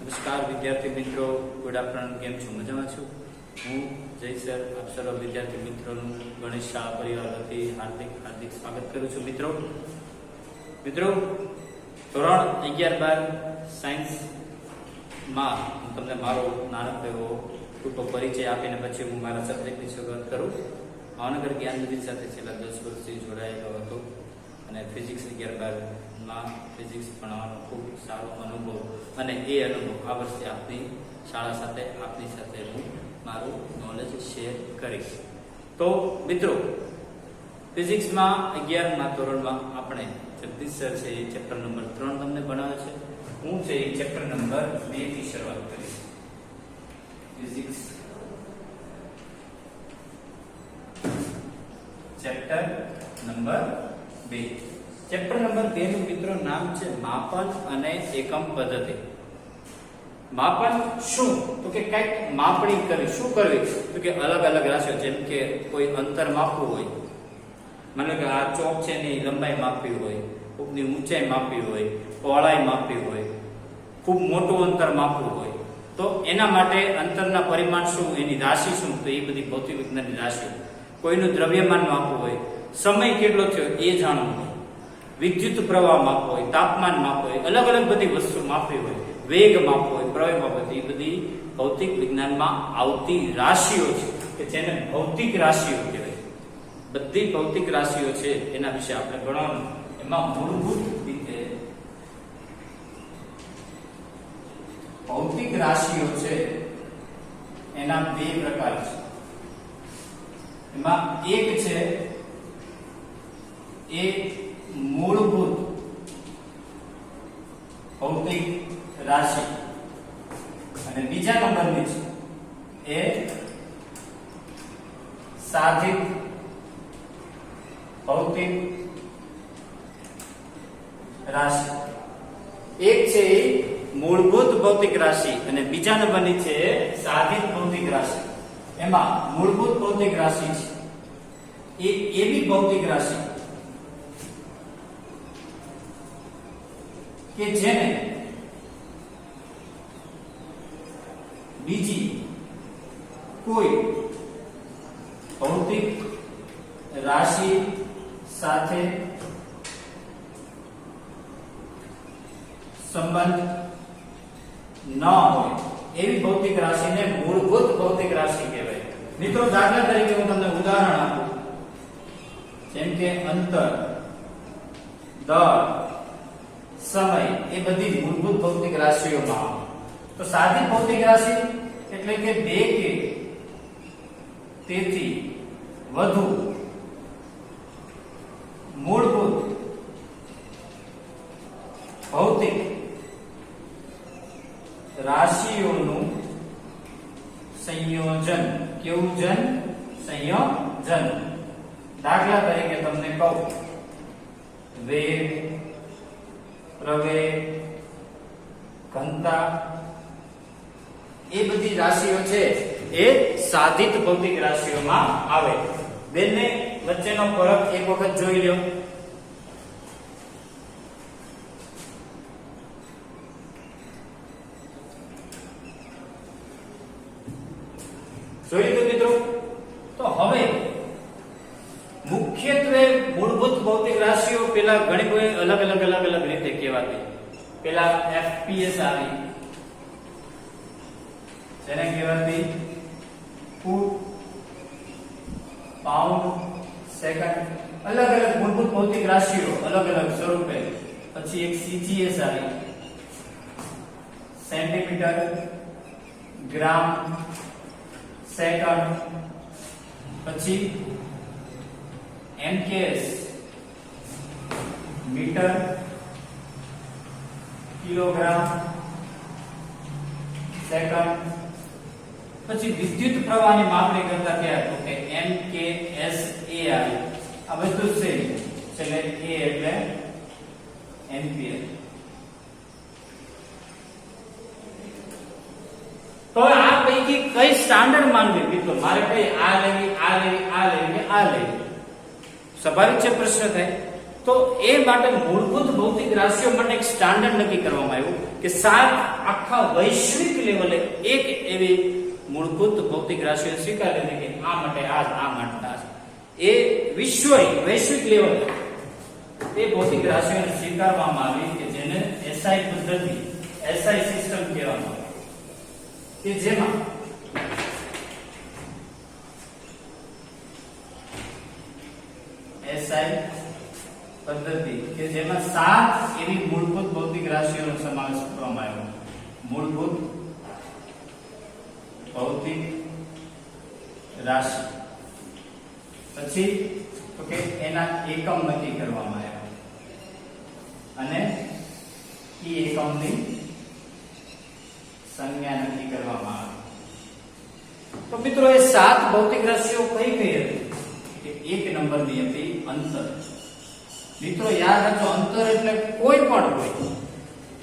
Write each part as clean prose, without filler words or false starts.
નમસ્કાર વિદ્યાર્થી મિત્રો, ગુડ આફ્ટરનૂન. કેમ છો? મજામાં છો? હું જય સર આપ સર્વ વિદ્યાર્થી મિત્રોનું ગણેશ શાળા પરિવાર વતી હાર્દિક સ્વાગત કરું છું. મિત્રો ધોરણ 11-12 સાયન્સમાં હું તમને મારો નાનકડો એવો ટૂંકો પરિચય આપીને પછી હું મારા સબ્જેક્ટની શરૂઆત કરું. ભાવનગર જ્ઞાનનગરી સાથે છેલ્લા 10 વર્ષથી જોડાયેલો હતો અને ફિઝિક્સ 11-12માં ફિઝિક્સ ભણવાનો ખૂબ સારો અનુભવ, અને એ અનુભવ આ વર્ષે આપની શાળા સાથે આપની સાથે હું મારું નોલેજ શેર કરીશ. તો મિત્રો, ફિઝિક્સમાં 11મા ધોરણમાં આપણે જગદીશ સર છે એ ચેપ્ટર નંબર 3 તમને ભણાવે છે. હું છે એ ચેપ્ટર નંબર 2 થી શરૂઆત કરીશ. Physics chapter number 2. Chapter number 2 નું મિત્રો નામ છે માપન અને એકમ પદ્ધતિ. માપન શું? તો કે કઈક માપણી કરવી. શું કરવી? તો કે અલગ અલગ રાશિઓ, જેમ કે કોઈ અંતર માપવું હોય, માનો કે આ ચોક છે એની લંબાઈ માપવી હોય, ખૂબની ઊંચાઈ માપવી હોય, પહોળાઈ માપવી હોય, ખૂબ મોટું અંતર માપવું હોય, તો એના માટે અંતરના પરિમાણ શું, એની રાશિ શું, તો એ બધી ભૌતિક વિજ્ઞાનની રાશિઓ. કોઈનું દ્રવ્યમાન માપવું હોય, સમય કેટલો થયો એ જાણવું હોય, વિદ્યુત પ્રવાહ માપવો હોય, તાપમાન માપવું હોય, અલગ અલગ બધી વસ્તુ માપવી હોય, વેગ માપવો હોય, પ્રવેગ માપવો હોય, એ બધી ભૌતિક વિજ્ઞાનમાં આવતી રાશિઓ છે કે જેને ભૌતિક રાશિઓ કહેવાય. બધી ભૌતિક રાશિઓ છે એના વિશે આપણે ભણવાનું. એમાં મૂળભૂત રીતે ભૌતિક રાશિઓ છે એના 2 પ્રકાર છે. એમાં એક છે એ મૂળભૂત ભૌતિક રાશિ, અને બીજા નંબરની છે એ સાધિત ભૌતિક રાશિ. એક છે એ મૂળભૂત ભૌતિક રાશિ અને બીજા નંબરની છે સાધિત ભૌતિક રાશિ. એમાં મૂળભૂત ભૌતિક રાશિ છે એ એવી ભૌતિક રાશિ કે જેને બીજી કોઈ ભૌતિક રાશિ સાથે સંબંધ ન હોય એવી ભૌતિક રાશિને મૂળભૂત ભૌતિક રાશિ કહેવાય. મિત્રો, દાખલા તરીકે હું તમને ઉદાહરણ આપું, જેમ કે અંતર, દર, સમય, એ બધી મૂળભૂત ભૌતિક રાશિઓમાં આવે. તો સાધિત ભૌતિક રાશિ એટલે કે 2 કે તેથી વધુ મૂળભૂત ભૌતિક રાશિઓનું સંયોજન. કેવું જન? સંયોજન. દાખલા તરીકે તમને કહું, વેગ, પ્રવેગ, ઘનતા, એ બધી રાશિઓ છે એ સાધિત ભૌતિક રાશિઓમાં આવે. બંને વચ્ચેનો ફરક એક વખત જોઈ લો. જોઈ લીધું મિત્રો? તો હવે મુખ્યત્વે મૂળભૂત ભૌતિક રાશિઓ પેલા ઘણી કોઈ અલગ અલગ રીતે કહેવાતી. પેલા એફપીએસ આવી, જેને કહેવાતી ફૂટ, પાઉન્ડ, સેકન્ડ. અલગ અલગ મૂળભૂત ભૌતિક રાશિઓ અલગ અલગ સ્વરૂપે. પછી એક સીજીએસ આવી, સેન્ટીમીટર, ગ્રામ, સેકન્ડ. પછી એમકેએસ, મીટર, કિલોગ્રામ, સેકન્ડ. પછી વિદ્યુત પ્રવાહની માપણી કરતા કયા? તો કે એમકેએસએ આવી. આ બધું છે છેલ્લે એ એટલે એમ્પિયર. તો આ પૈકી કઈ સ્ટાન્ડર્ડ માનવી મિત્રો? મારે કઈ આ લેવી, આ લેવી, આ લેવી કે આ લેવી? સ્વાભાવિક છે પ્રશ્ન થાય. તો એ માટે મૂળભૂત ભૌતિક રાશિઓ માટે એક સ્ટાન્ડર્ડ નક્કી કરવામાં આવ્યું કે 7 આખા વૈશ્વિક લેવલે એક એવી મૂળભૂત ભૌતિક રાશિઓ સ્વીકારે છે કે આ માટે આ માટે આ એ વૈશ્વિક લેવલે એ ભૌતિક રાશિઓને સ્વીકારવામાં આવી કે જેને એસઆઈ પદ્ધતિ એસઆઈ સિસ્ટમ કહેવામાં આવે કે જેમાં એસઆઈ પદ્ધતિ કે જેમાં 7 એવી મૂળભૂત ભૌતિક રાશિઓનો સમાવેશ કરવામાં આવ્યો. મૂળભૂત ભૌતિક રાશિ પછી તો કે એના એકમ નક્કી કરવામાં આવ્યા અને ઈ એકમની સંજ્ઞા નક્કી કરવામાં આવી. તો મિત્રો એ 7 ભૌતિક રાશિઓ કઈ હતી કે એક નંબરની હતી અંતર. મિત્રો યાદ રાખજો, અંતર એટલે કોઈ પણ હોય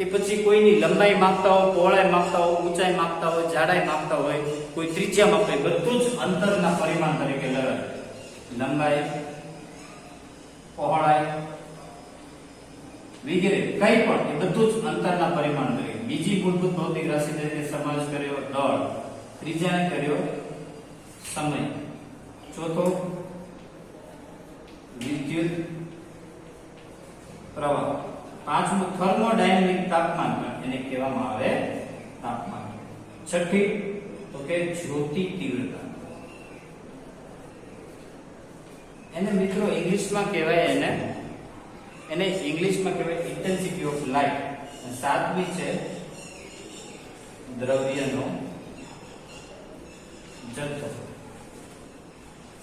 એ પછી કોઈની લંબાઈ માપતા હોય, પહોળાઈ માપતા હોય, ઊંચાઈ માપતા હોય, જાડાઈ માપતા હોય, કોઈ ત્રિજ્યા માપતા હોય, બધું જ અંતરના પરિમાણ તરીકે લેવાય. લંબાઈ, પહોળાઈ વગેરે કઈ પણ એ બધું જ અંતરના પરિમાણ તરીકે. બીજી મૂળભૂત ભૌતિક રાશિ તરીકે સમાવેશ કર્યો દળ, ત્રીજાને કર્યો સમય, ચોથો વિદ્યુત પ્રવાહ, પાંચમું થર્મોડાયનેમિક તાપમાન એને કહેવામાં આવે તાપમાન, છઠ્ઠી તો કે જ્યોતિ તીવ્રતા. એને મિત્રો ઇંગ્લિશમાં કહેવાય એને ઇંગ્લિશમાં કહેવાય ઇન્ટેન્સિટી ઓફ લાઇટ. સાતમી છે દ્રવ્યનો જથ્થો.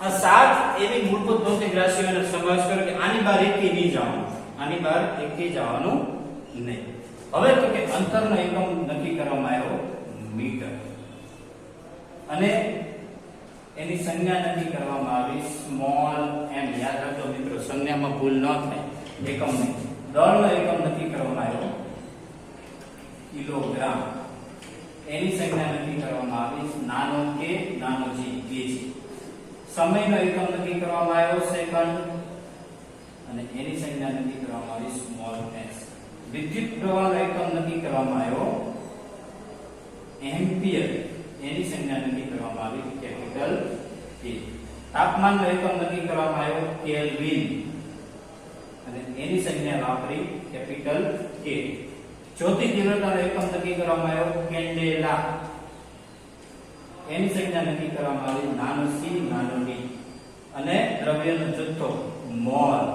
આ 7 એવી મૂળભૂત ભૌતિક રાશિઓનો સમાવેશ કર્યો કે આની બહાર એકેય નહીં જવાનું, આની બહાર એકેય જવાનું નહીં. હવે તો કે અંતરનો એકમ નક્કી કરવામાં આવ્યો મીટર અને એની સંજ્ઞા નક્કી કરવામાં આવી સ્મોલ એમ. યાદ રાખજો મિત્રો, સંજ્ઞામાં ભૂલ ન થાય. એકમ નહીં, દળનો એકમ નક્કી કરવામાં આવ્યો કિલોગ્રામ. એની સંજ્ઞા નક્કી કરવામાં આવી નાનો કે નાનો જી કેજી. સમયનો એકમ નક્કી કરવામાં આવ્યો સેકન્ડ અને એની સંજ્ઞા નક્કી કરવામાં આવી સ્મોલ એસ. વિદ્યુત પ્રવાહનો એકમ નક્કી કરવામાં આવ્યો એમ્પિયર. એની સંજ્ઞા નક્કી કરવામાં આવી કેપિટલ એ. તાપમાનનો એકમ નક્કી કરવામાં આવ્યો કેલ્વિન અને એની સંજ્ઞા વાપરી કેપિટલ કે. જ્યોતિ તીવ્રતાનો એકમ નક્કી કરવામાં આવ્યો કેન્ડેલા. એની સંજ્ઞા નક્કી કરવામાં આવી નાનો સી નાનો ડી અને દ્રવ્યનો જથ્થો મોલ.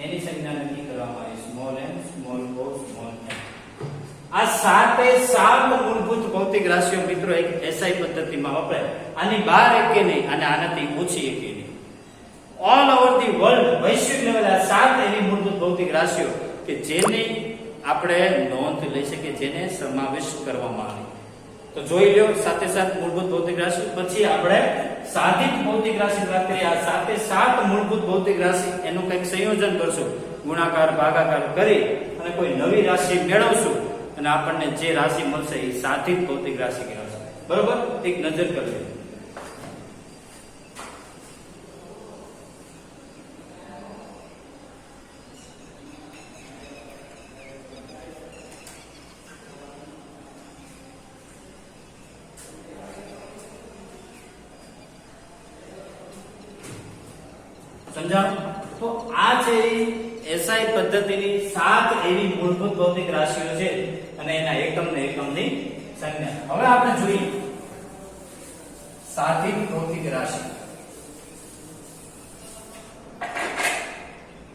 એની સંજ્ઞા નક્કી કરવામાં આવી સ્મોલ એમ સ્મોલ ઓ સ્મોલ એમ. આ 7 મૂળભૂત ભૌતિક રાશિઓ મિત્રો એક એસઆઈ પદ્ધતિમાં વપરાય. આની બહાર એકે નહીં અને આનાથી ઓછી એકે નહીં. ઓલ ઓવર ધી વર્લ્ડ વૈશ્વિક લેવલે આ 7 એવી મૂળભૂત ભૌતિક રાશિઓ કે જેની આપણે નોંધ લઈ શકીએ, જેને સમાવેશ કરવામાં આવે. તો જોઈ લો સાથે મૂળભૂત ભૌતિક રાશિ. પછી આપણે સાધિત ભૌતિક રાશિ વાત કરીએ. આ 7 મૂળભૂત ભૌતિક રાશિ એનું કંઈક સંયોજન કરશું, ગુણાકાર ભાગાકાર કરી અને કોઈ નવી રાશિ મેળવશું અને આપણને જે રાશિ મળશે એ સાધિત ભૌતિક રાશિ કહેવાશે. બરોબર, એક નજર કરજો. સમજાણું? તો આ છે એસઆઈ પદ્ધતિની 7 એવી મૂળભૂત ભૌતિક રાશિઓ છે અને એના એકમની સંજ્ઞા. હવે આપણે જોઈએ સાધિત ભૌતિક રાશિ.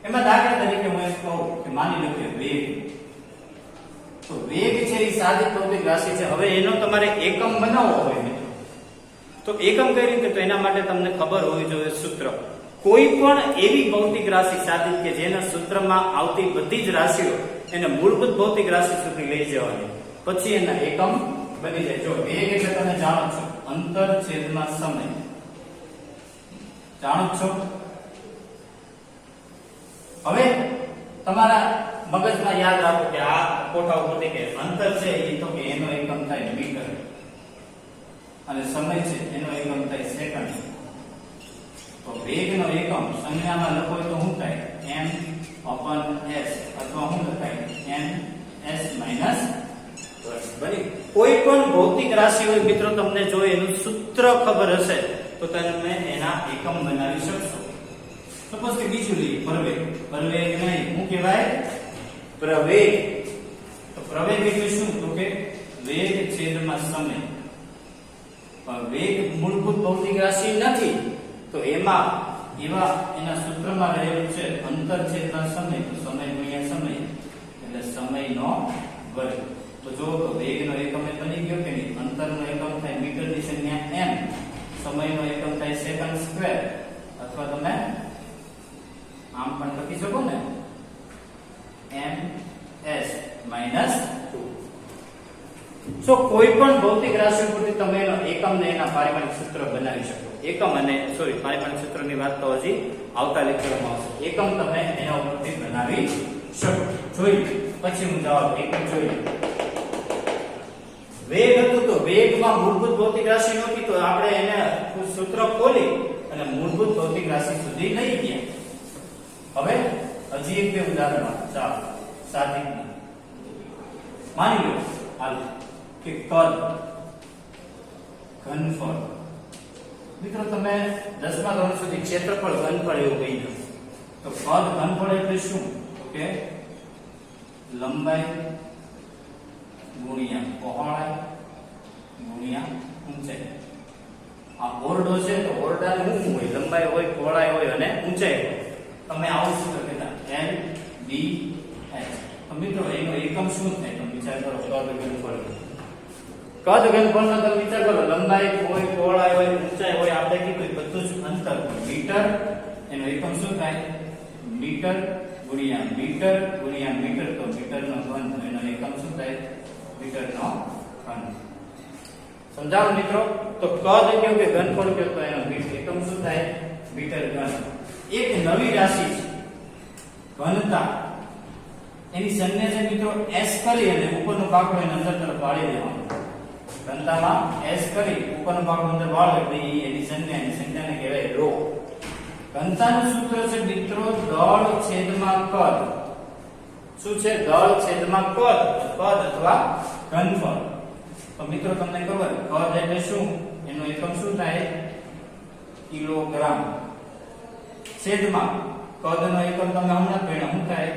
એમાં દાખલા તરીકે હું એમ કહું કે માની લો કે વેગ. તો વેગ છે એ સાધિત ભૌતિક રાશિ છે. હવે એનો તમારે એકમ બનાવવો હોય મિત્રો, તો એકમ કઈ રીતે? તો એના માટે તમને ખબર હોવી જોઈએ સૂત્ર. કોઈ પણ એવી ભૌતિક રાશિ સાધિત કે જેના સૂત્રમાં આવતી બધી જ રાશિઓ એને મૂળભૂત ભૌતિક રાશિ સુધી લઈ જવાની, પછી એના એકમ બની જાય. જો વેગ એટલે તમે જાણો છો અંતર છેદમાં સમય, જાણો છો. હવે તમારા મગજમાં યાદ રાખો કે આ કોઠા ઉપરથી કે અંતર છે એ તો કે એનો એકમ થાય મીટર અને સમય છે એનો એકમ થાય સેકન્ડ. તો વેગનો એકમ સંજ્ઞામાં લખો તો શું થાય? m upon s અથવા શું લખાય n s minus 1 બરાબર. કોઈ પણ ભૌતિક રાશિ હોય મિત્રો, તમને જો એનું સૂત્ર ખબર હશે તો તમે એના એકમ બનાવી શકશો. સપોઝ કે બીજું લઈએ પ્રવેગ. પ્રવેગ નહીં, શું કહેવાય? પ્રવેગ. તો પ્રવેગ એટલે શું? તો કે વેગ છેદમાં સમય. પણ વેગ મૂળભૂત ભૌતિક રાશિ નથી, તો એમાં એવા એના સૂત્રમાં રહેલું છે અંતર છેદમાં સમય, તો સમય ગુણ્યા સમય એટલે સમયનો વર્ગ. તો જો તો વેગનો એકમ બની ગયો કે નહીં? અંતરનો એકમ થાય મીટરની સંખ્યા m, સમયનો એકમ થાય સેકન્ડ સ્ક્વેર, અથવા તમે આમ પણ લખી શકો ને ms minus 2. સો કોઈ પણ ભૌતિક રાશિ પરથી તમે એનો એકમ ને એના પારિમાણિક સૂત્ર બનાવી શકો. એકમ અને પારિમાણિક સૂત્રની વાત તો હજી આવતા લેક્ચરમાં આવશે. એકમ તમે એના ઉપરથી બનાવી શકો. જોઈ પછી હું જવાબ એકમ જોઈ. વેગ હતું તો વેગમાં મૂળભૂત ભૌતિક રાશિ નહોતી, તો આપણે એને સૂત્ર ખોલી અને મૂળભૂત ભૌતિક રાશિ સુધી લઈ ગયા. હવે હજી એક બે ઉદાહરણ ચાલો સાદિક માની લો હાલ કે કદ ઘનફળ. મિત્રો તમે 10મા ધોરણ સુધી ક્ષેત્રફળ ઘનફળ એવું કહી દો. તો કદ ઘનફળ એટલે શું? તો કે લંબાઈ ગુણ્યા પહોળાઈ ગુણ્યા ઊંચાઈ. આ ઓરડો છે તો ઓરડાનું શું હોય? લંબાઈ હોય, પહોળાઈ હોય અને ઊંચાઈ હોય. તમે આવું સૂત્ર કહેતા l b h. તો મિત્રો એનો એકમ શું થાય? તમે વિચાર કરો. કદ ઘનફળ. કદ ઘનફળનો તમે વિચાર કરો. લંબાઈ હોય, પહોળાઈ હોય, ઊંચાઈ હોય, આપણે કીધું બધું જ અંતર મીટર. એનો એકમ શું થાય? મીટર ગુણ્યા મીટર ગુણ્યા મીટર. તો મીટરનો ઘન, એનો એકમ શું થાય? મીટરનો ઘન. સમજાવો મિત્રો. તો કદ કયો કે ઘનફળ કયો, તો એનો એકમ શું થાય? મીટર ઘન. એક નવી રાશિ છે ઘનતા. એની સંજ્ઞા છે મિત્રો s કરી અને ઉપરનો ભાગ એને અંદર તરફ વાળી દેવાનો. ઘનતામાં s કરી ઉપરનો ભાગ અંદર વાળો એટલે એની સંજ્ઞાને કહેવાય રો. ઘનતાનું સૂત્ર છે મિત્રો દળ છેદમાં કદ. શું છે? દળ છેદમાં કદ. કદ અથવા ઘનફળ. તો મિત્રો તમને ખબર કદ એટલે શું? એનો એકમ શું થાય? કિલોગ્રામ. છેદમાં કદનો એકમ તમે હમણાં ભણ્યા શું થાય?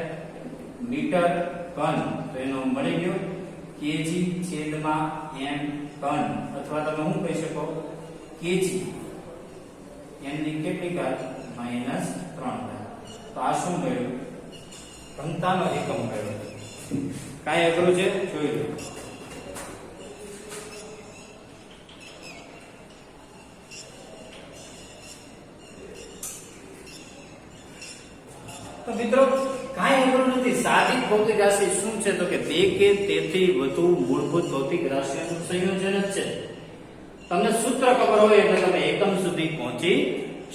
મીટર ઘન. તો એનો મળી ગયો કેજી છેદમાં m ઘન, અથવા તમે શું કહી શકો? કેજી. n ની કેટલી ઘાત? -3 ઘાત. તો આ શું મળ્યું? ઘનતાનો એકમ મળ્યો. કાંઈ અઘરું છે? જોઈ લો. તો મિત્રો કાંઈ અઘરું નથી. સાદિક ભૌતિક રાશિ શું છે? તો કે બે કે તેથી વધુ મૂળભૂત ભૌતિક રાશિઓનું સંયોજન જ છે. તમને સૂત્ર ખબર હોય એટલે તમે એકમ સુધી પહોંચી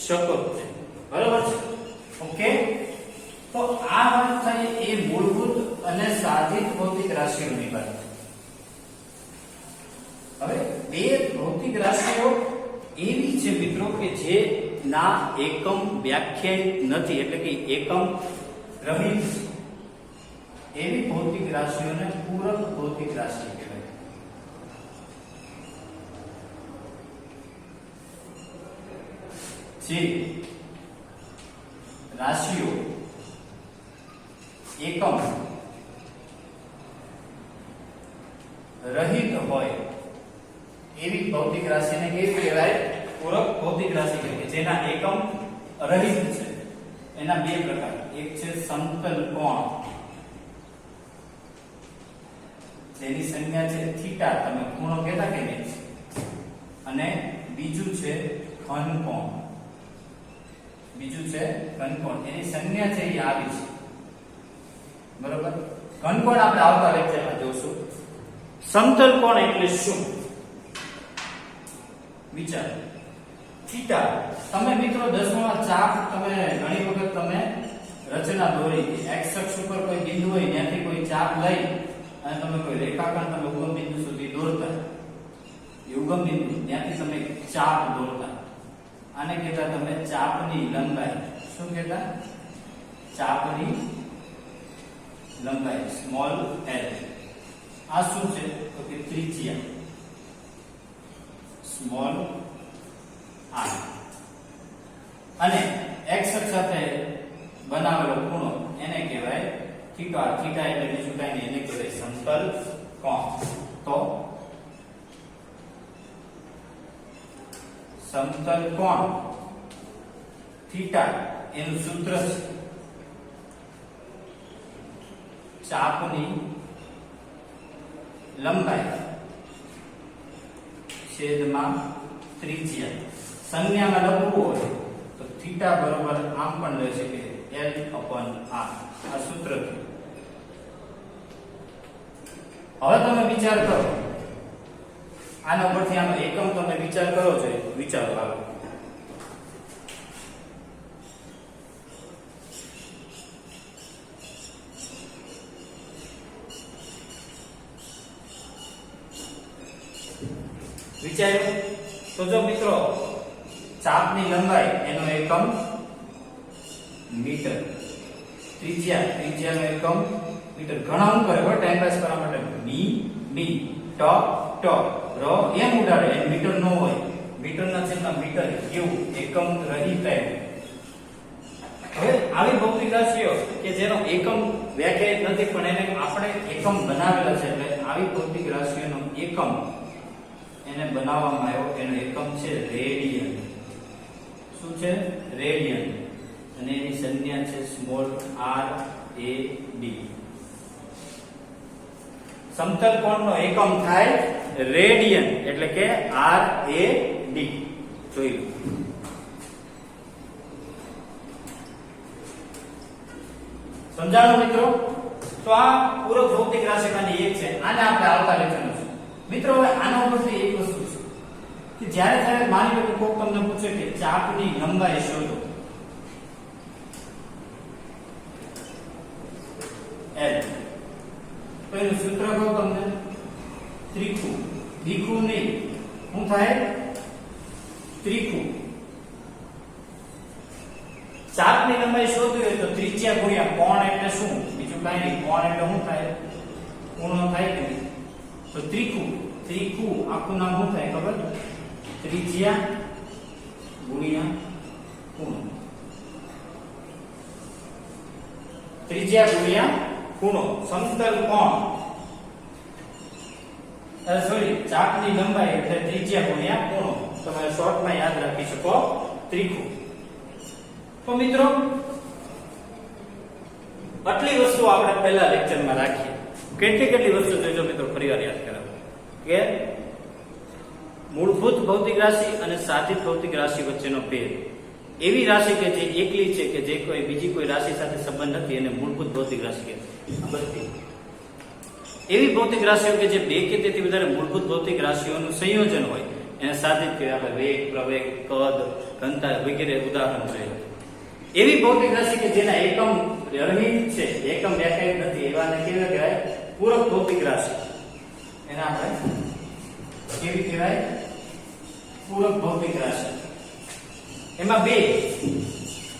શકો છો. બરાબર છે? ઓકે. તો આ વાત થઈ એ મૂળભૂત અને સાદિક ભૌતિક રાશિઓની વાત. હવે બે ભૌતિક રાશિઓ એવી છે મિત્રો કે જે ના એકમ વ્યાખ્યાયિત નથી, એટલે કે એકમ રહિત છે. એવી ભૌતિક રાશિઓને પૂરક ભૌતિક રાશિ કહેવાય. જે રાશિઓ એકમ રહિત હોય એવી ભૌતિક રાશિને કેવી કહેવાય? પૂરક ભૌતિક રાશિ કહેવાય. જેના એકમ રહિત છે. એના બે પ્રકાર. એક છે સમતલ કોણ, જેની સંજ્ઞા છે થીટા. તમે ખૂણો કહેતા કે નહીં? અને બીજું છે ઘનકોણ. ઘનકોણ એની સંજ્ઞા છે એ આવી છે. બરોબર? ઘનકોણ આપણે આવતા લેક્ચરમાં જોશું. સમતલ કોણ એટલે શું? વિચાર. થીટા. તમે મિત્રો 10માં ચાપ તમે ઘણી વખત તમે રચના દોરી x અક્ષ ઉપર કોઈ બિંદુ હોય ત્યાંથી કોઈ ચાપ લઈ અને તમે કોઈ રેખાખંડ તમે ઉગમ બિંદુ સુધી દોરતા. એ ઉગમ બિંદુ ત્યાંથી તમે ચાપ દોરતા. આને કહેતા તમે ચાપની લંબાઈ. શું કહેતા? ચાપની લંબાઈ સ્મોલ l. આ શું છે તો કે ત્રિજ્યા સ્મોલ r. અને x અક્ષ સાથે બનાવેલો ખૂણો એને કહેવાય થીટા. થીટા એટલે બીજું કાંઈ નહીં, એને કહેવાય સમતલ કોણ. તો સમતલ કોણ થીટા એનું સૂત્ર છે ચાપની લંબાઈ છેદમાં ત્રિજ્યા. સંજ્ઞામાં લખવું હોય તો થીટા બરોબર આમ પણ લઈ શકે L/r. આ સૂત્ર. હવે તમે વિચાર કરો આના ઉપરથી આનો એકમ તમે વિચાર કરો છો. વિચારો હાલો. વિચાર્યું તો જો મિત્રો ચાપની લંબાઈ એનો એકમ મીટર, ત્રિજ્યાનો એકમ મીટર. ઘણા હું કરે ટાઈમ પાસ કરવા માટે મી ટ ર એમ ઉડાડે, એમ મીટર નો હોય. મીટરના છેદમાં મીટર કેવું એકમ રહિત. હવે આવી ભૌતિક રાશિઓ કે જેનો એકમ વ્યાખ્યાયિત નથી પણ એને આપણે એકમ બનાવેલા છે, એટલે આવી ભૌતિક રાશિઓનો એકમ એને બનાવવામાં આવ્યો. એનો એકમ છે રેડિયન. શું છે? રેડિયન. અને એની સંજ્ઞા છે સ્મોલ r a d. સમતલ કોણનો એકમ થાય રેડિયન, એટલે કે r a d. જોઈ લો. સમજાણો મિત્રો? તો આ પૂરક ભૌતિક રાશિમાંની એક છે. આને આપણે આવતા લેખનમાં છે મિત્રો. હવે આના ઉપરથી એક વસ્તુ છે કે જ્યારે માની લો કે કોક તમને પૂછે કે ચાપની લંબાઈ શોધો L, તો એનું સૂત્ર કહું તમને. ત્રિખું, દીખું નહીં, શું થાય? ત્રિખું. ચાપની લંબાઈ શોધવી હોય તો ત્રિજ્યા ગુણ્યા કોણ એટલે શું? બીજું કાંઈ નહીં. કોણ એટલે શું થાય? ખૂણો થાય કે નહીં? તો ત્રિખું આખું નામ શું થાય ખબર? ત્રિજ્યા ગુણ્યા ખૂણો. ત્રિજ્યા ગુણ્યા ખૂણો. સમતલ કોણ સોરી ચાપની લંબાઈ એટલે ત્રિજ્યા ગુણ્યા ખૂણો. તમે શોર્ટમાં યાદ રાખી શકો ત્રિખું. તો મિત્રો આટલી વસ્તુ આપણે પહેલા લેક્ચરમાં રાખીએ. કેટલી વસ્તુ જોઈજો મિત્રો, ફરીવાર યાદ કરાવો કે મૂળભૂત ભૌતિક રાશિ અને સાધિત ભૌતિક રાશિ વચ્ચેનો ભેદ. એવી રાશિ કે જે એકલી છે, કે જે કોઈ બીજી કોઈ રાશિ સાથે સંબંધ નથી, એને મૂળભૂત ભૌતિક રાશિ કહેવાય. એવી ભૌતિક રાશિઓ કે જે બે કે તેથી વધારે મૂળભૂત ભૌતિક રાશિઓનું સંયોજન હોય એને સાધિત કહેવાય. આપણે વેગ, પ્રવેગ, કદ, ઘનતા વગેરે ઉદાહરણ જોઈએ. એવી ભૌતિક રાશિ કે જેના એકમ રહિત છે, એકમ વ્યાખ્યાયિત નથી, એવાને કેવા કહેવાય? પૂરક ભૌતિક રાશિ. એના આપણે કેવી કહેવાય? પૂરક ભૌતિક રાશિ. એમાં બે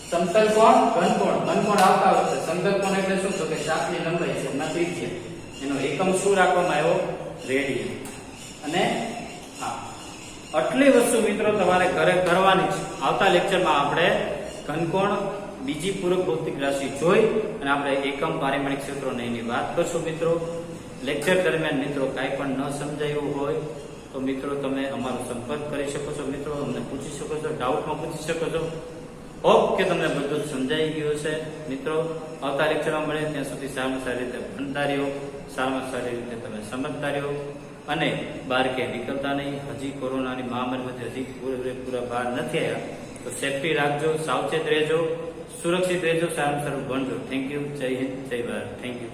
સમતલ કોણ, ઘનકોણ. ઘનકોણ આવતા આવશે. સમતલ કોણ એટલે શું? તો કે ચાપની લંબાઈ છે એમાં ત્રિજ્યા. એનો એકમ શું રાખવામાં આવ્યો? રેડિયન. અને આટલી વસ્તુ મિત્રો તમારે ઘરે કરવાની છે. આવતા લેક્ચરમાં આપણે ઘનકોણ, બીજી પૂરક ભૌતિક રાશિ જોઈ અને આપણે એકમ, પારિમાણિક ક્ષેત્રોને એની વાત કરશું મિત્રો. લેક્ચર દરમિયાન મિત્રો કાંઈ પણ ન સમજાયું હોય તો મિત્રો તમે અમારો સંપર્ક કરી શકો છો. મિત્રો અમને પૂછી શકો છો, ડાઉટમાં પૂછી શકો છો. હોપ કે તમને બધું સમજાઈ ગયું છે. મિત્રો આવતા લેક્ચરમાં મળે ત્યાં સુધી સારામાં સારી રીતે ભણતા રહ્યો, સારામાં સારી રીતે તમે સમજતા રહ્યો અને બહાર ક્યાંય નીકળતા નહીં. હજી કોરોનાની મહામારીમાંથી હજી પૂરેપૂરા બહાર નથી આવ્યા તો સેફટી રાખજો, સાવચેત રહેજો, સુરક્ષિત રહેજો, સારામાં સારું ભણજો. Thank you. જય હિન્દ, જય ભારત. Thank you.